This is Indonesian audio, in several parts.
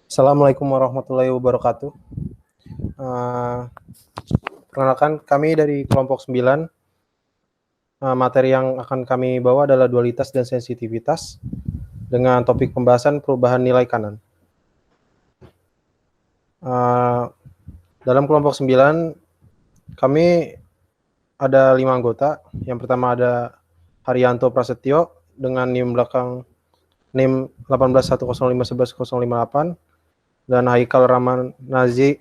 Assalamualaikum warahmatullahi wabarakatuh. Perkenalkan, kami dari kelompok 9. Materi yang akan kami bawa adalah dualitas dan sensitivitas dengan topik pembahasan perubahan nilai kanan. Dalam kelompok 9, kami ada 5 anggota. Yang pertama ada Haryanto Prasetyo dengan NIM belakang NIM 1810511058 dan Haikal Rahman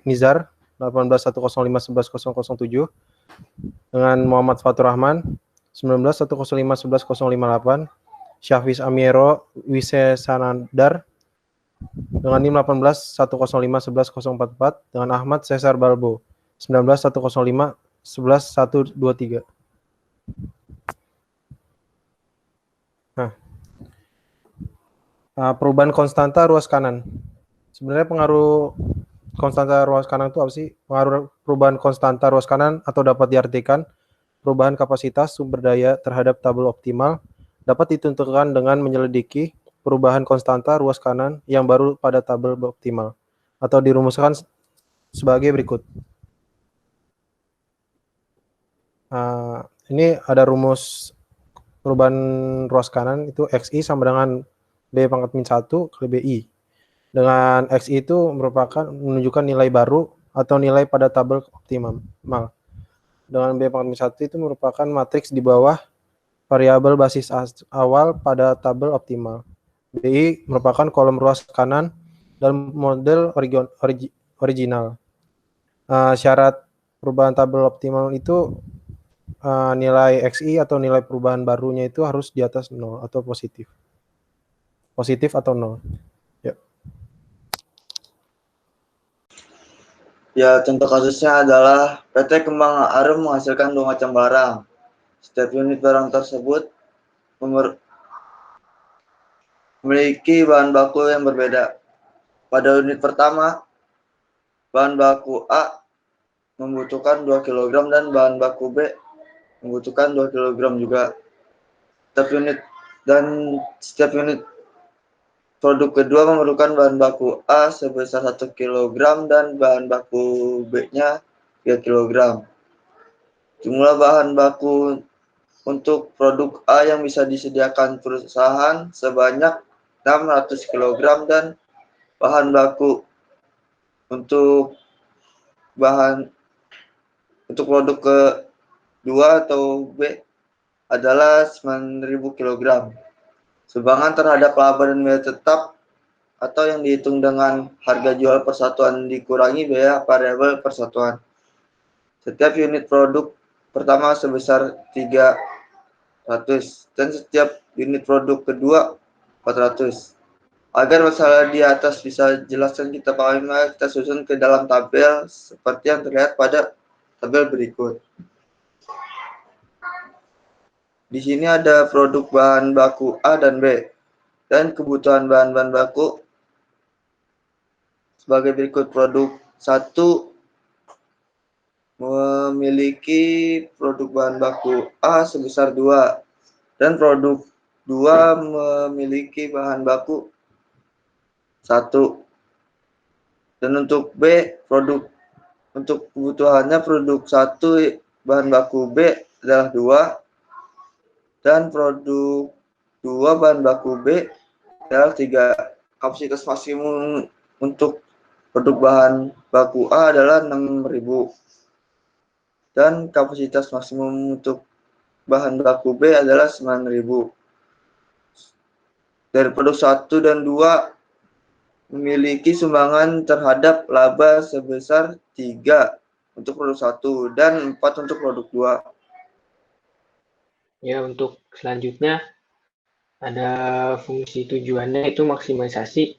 Nizar 1810511007 dengan Muhammad Fatur Rahman 1910511058, Syafis Amiero Wisesanandar dengan NIM 1810511044 dengan Ahmad Cesar Balbo 1910511123. Perubahan konstanta ruas kanan. Sebenarnya pengaruh konstanta ruas kanan itu apa sih? Pengaruh perubahan konstanta ruas kanan atau dapat diartikan perubahan kapasitas sumber daya terhadap tabel optimal dapat ditentukan dengan menyelidiki perubahan konstanta ruas kanan yang baru pada tabel optimal atau dirumuskan sebagai berikut. Ini ada rumus perubahan ruas kanan itu XI sama dengan B pangkat min 1 kali BI. Dengan XI itu merupakan menunjukkan nilai baru atau nilai pada tabel optimal. Dengan B pangkat min 1 itu merupakan matriks di bawah variabel basis awal pada tabel optimal. BI merupakan kolom ruas kanan dalam model original. Syarat perubahan tabel optimal itu nilai XI atau nilai perubahan barunya itu harus di atas 0 atau positif. Positif atau 0. Ya, contoh kasusnya adalah PT Kembang Arum menghasilkan 2 macam barang. Setiap unit barang tersebut memiliki bahan baku yang berbeda. Pada unit pertama, bahan baku A membutuhkan 2 kg dan bahan baku B membutuhkan 2 kg juga. Setiap unit produk kedua memerlukan bahan baku A sebesar 1 kg dan bahan baku B-nya 3 kg. Jumlah bahan baku untuk produk A yang bisa disediakan perusahaan sebanyak 600 kg dan bahan baku untuk produk kedua atau B adalah 9.000 kg. Sumbangan terhadap laba dan biaya tetap atau yang dihitung dengan harga jual persatuan dikurangi biaya variabel persatuan. Setiap unit produk pertama sebesar 300 dan setiap unit produk kedua 400. Agar masalah di atas bisa jelaskan kita pahami, kita susun ke dalam tabel seperti yang terlihat pada tabel berikut. Di sini ada produk bahan baku A dan B dan kebutuhan bahan-bahan baku sebagai berikut. Produk 1 memiliki produk bahan baku A sebesar 2 dan produk 2 memiliki bahan baku 1. Dan untuk B, untuk kebutuhannya produk 1 bahan baku B adalah 2 dan produk 2 bahan baku B adalah 3. Kapasitas maksimum untuk produk bahan baku A adalah 6.000 dan kapasitas maksimum untuk bahan baku B adalah 9.000. Dari produk 1 dan 2 memiliki sumbangan terhadap laba sebesar 3 untuk produk 1 dan 4 untuk produk 2. Ya, untuk selanjutnya ada fungsi tujuannya itu maksimalisasi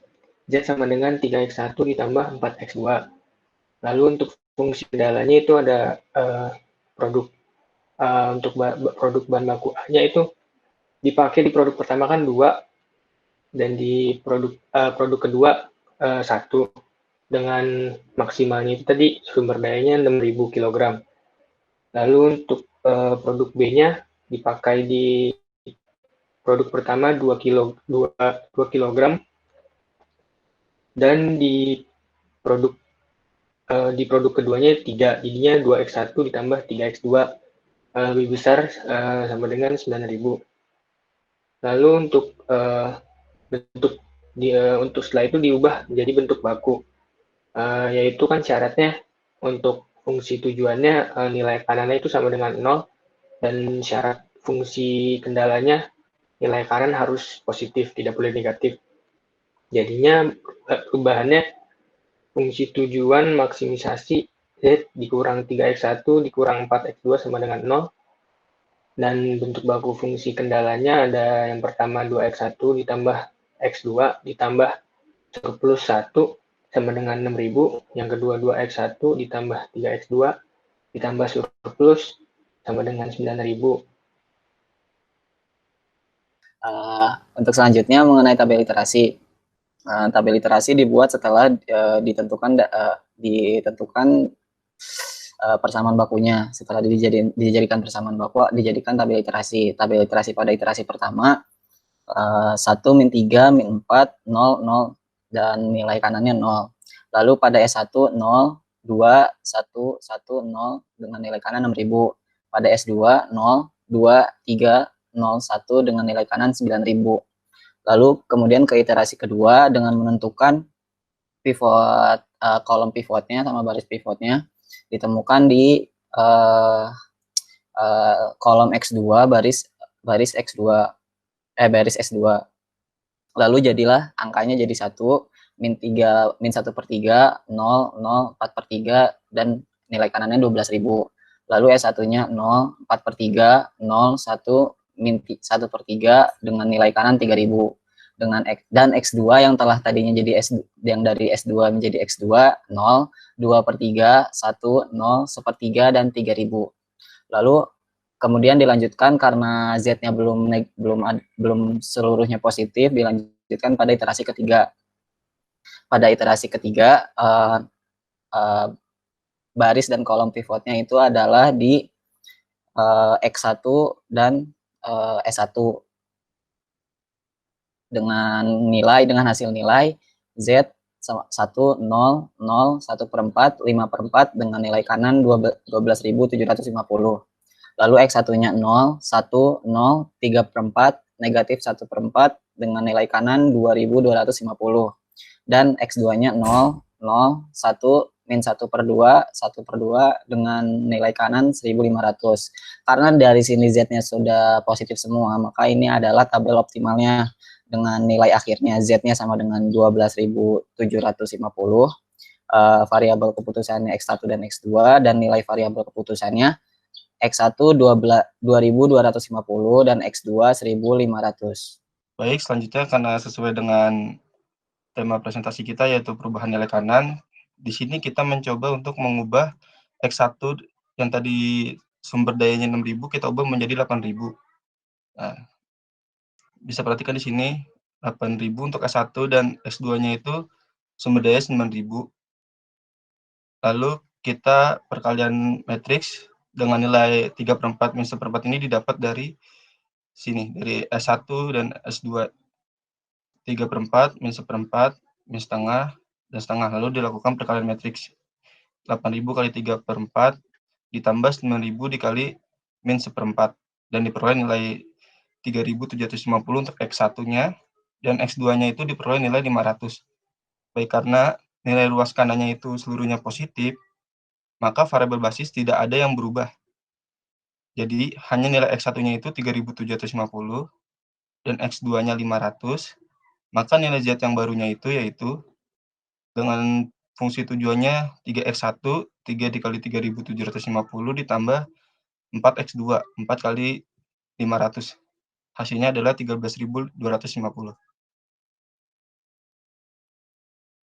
Z sama dengan 3x1 ditambah 4x2. Lalu untuk fungsi kendalanya itu ada untuk produk bahan baku A-nya itu dipakai di produk pertama kan 2 dan di produk kedua 1 dengan maksimalnya itu tadi sumber dayanya 6.000 kg. Lalu untuk produk B-nya dipakai di produk pertama 2 kg dan di produk keduanya 3, jadinya 2x1 ditambah 3x2 lebih besar sama dengan 9.000. Lalu untuk untuk setelah itu diubah menjadi bentuk baku, yaitu kan syaratnya untuk fungsi tujuannya nilai kanannya itu sama dengan 0, dan syarat fungsi kendalanya nilai kanan harus positif, tidak boleh negatif. Jadinya perubahannya fungsi tujuan maksimisasi Z dikurang 3x1 dikurang 4x2 sama dengan 0. Dan bentuk baku fungsi kendalanya ada yang pertama 2x1 ditambah x2 ditambah surplus 1 sama dengan 6.000. Yang kedua 2x1 ditambah 3x2 ditambah surplus sama dengan 9.000. Untuk selanjutnya mengenai tabel iterasi. Tabel iterasi dibuat setelah ditentukan persamaan bakunya. Setelah dijadikan persamaan baku, dijadikan tabel iterasi. Tabel iterasi pada iterasi pertama 1, min 3, min 4, 0, 0, dan nilai kanannya 0. Lalu pada S1 0, 2, 1, 1, 0 dengan nilai kanan 6.000. Pada S2 0, 2, 3, 0, 1 dengan nilai kanan 9.000. Lalu kemudian ke iterasi kedua dengan menentukan pivot, kolom pivotnya sama baris pivotnya ditemukan di kolom X2 baris X2 baris S2. Lalu jadilah angkanya jadi 1, min 3, min 1/3, 0, 0, 4/3, dan nilai kanannya 12.000. Lalu S1-nya 0, 4/3, 0, 1, min 1/3 dengan nilai kanan 3.000. Dan X2 yang telah tadinya jadi yang dari S2 menjadi X2 0, 2/3, 1, 0, 1/3, dan 3.000. Lalu kemudian dilanjutkan karena Z-nya belum seluruhnya positif, dilanjutkan pada iterasi ketiga. Pada iterasi ketiga baris dan kolom pivotnya itu adalah di X1 dan S1 dengan hasil nilai Z 1, 0, 0, 1/4, 5/4 dengan nilai kanan 12.750. Lalu X1-nya 0, 1, 0, 3/4, negatif 1/4 dengan nilai kanan 2.250. Dan X2-nya 0, 0, 1, min 1/2, 1/2 dengan nilai kanan 1.500. Karena dari sini Z-nya sudah positif semua, maka ini adalah tabel optimalnya dengan nilai akhirnya Z-nya sama dengan 12.750, variabel keputusannya X1 dan X2, dan nilai variabel keputusannya X1 2.250 dan X2 1.500. Baik, selanjutnya karena sesuai dengan tema presentasi kita yaitu perubahan nilai kanan, di sini kita mencoba untuk mengubah X1 yang tadi sumber dayanya 6.000 kita ubah menjadi 8.000. Nah, bisa perhatikan di sini 8.000 untuk S1 dan S2-nya itu sumber daya 9.000. Lalu kita perkalian matriks dengan nilai 3/4 min 1/4 ini didapat dari sini, dari S1 dan S2. 3/4 min 1/4 min setengah dan setengah. Lalu dilakukan perkalian matriks 8.000 kali 3/4 ditambah 9.000 dikali min 1/4 dan diperoleh nilai 3.750 untuk X1-nya, dan X2-nya itu diperoleh nilai 500. Baik, karena nilai luas kanannya itu seluruhnya positif, maka variabel basis tidak ada yang berubah. Jadi hanya nilai X1-nya itu 3.750 dan X2-nya 500, maka nilai Z yang barunya itu yaitu dengan fungsi tujuannya 3x1, 3 dikali 3.750 ditambah 4x2, 4 kali 500. Hasilnya adalah 13.250.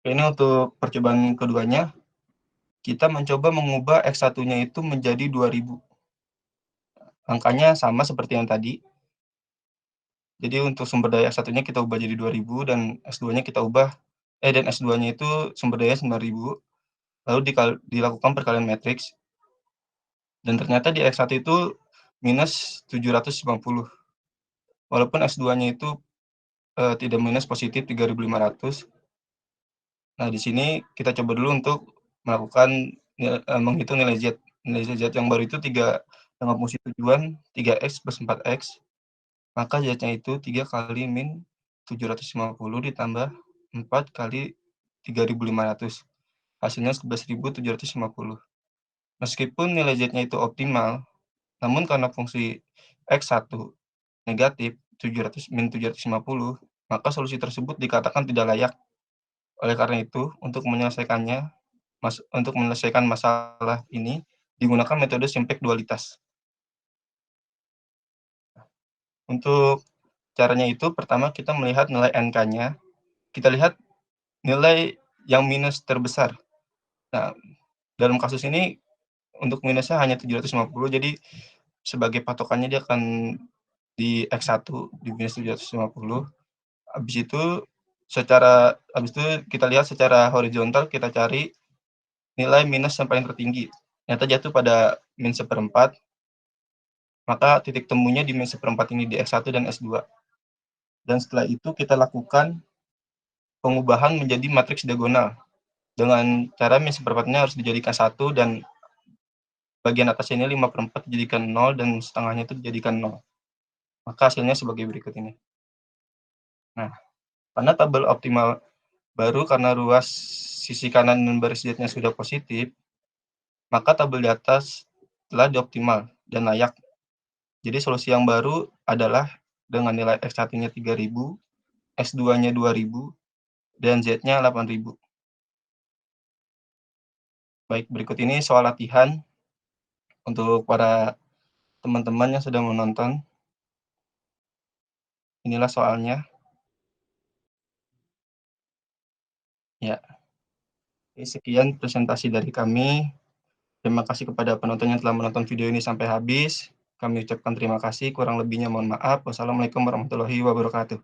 Ini untuk percobaan keduanya, kita mencoba mengubah X1-nya itu menjadi 2.000. Angkanya sama seperti yang tadi. Jadi untuk sumber daya X1-nya kita ubah jadi 2.000 dan S2-nya kita ubah, dan S2-nya itu sumber daya 9.000. Lalu dilakukan perkalian matriks. Dan ternyata di X1 itu minus 750. Walaupun S2-nya itu tidak minus, positif 3.500. Nah, di sini kita coba dulu untuk melakukan menghitung nilai Z. Nilai Z yang baru itu 3 dengan fungsi tujuan 3x plus 4x. Maka Z-nya itu 3 kali min 750 ditambah 4 kali 3.500. Hasilnya 11.750. Meskipun nilai Z-nya itu optimal, namun karena fungsi X1 negatif 700 min 750, maka solusi tersebut dikatakan tidak layak. Oleh karena itu, untuk menyelesaikan masalah ini, digunakan metode simpek dualitas. Untuk caranya itu, pertama kita melihat nilai NK-nya. Kita lihat nilai yang minus terbesar. Nah, dalam kasus ini, untuk minusnya hanya 750, jadi sebagai patokannya dia akan di X1, di minus 750. Habis itu kita lihat secara horizontal, kita cari nilai minus yang paling tertinggi. Ternyata jatuh pada min 1/4, maka titik temunya di min 1/4 ini di S1 dan S2. Dan setelah itu kita lakukan pengubahan menjadi matriks diagonal. Dengan cara min 1/4-nya harus dijadikan 1 dan bagian atasnya ini 5/4 dijadikan 0 dan setengahnya itu dijadikan 0. Maka hasilnya sebagai berikut ini. Nah, pada tabel optimal baru karena ruas sisi kanan dan baris Z-nya sudah positif, maka tabel di atas telah dioptimal dan layak. Jadi solusi yang baru adalah dengan nilai X1-nya 3.000, S2-nya 2.000, dan Z-nya 8.000. Baik, berikut ini soal latihan untuk para teman-teman yang sedang menonton. Inilah soalnya. Ya, sekian presentasi dari kami. Terima kasih kepada penonton yang telah menonton video ini sampai habis. Kami ucapkan terima kasih, kurang lebihnya mohon maaf. Wassalamualaikum warahmatullahi wabarakatuh.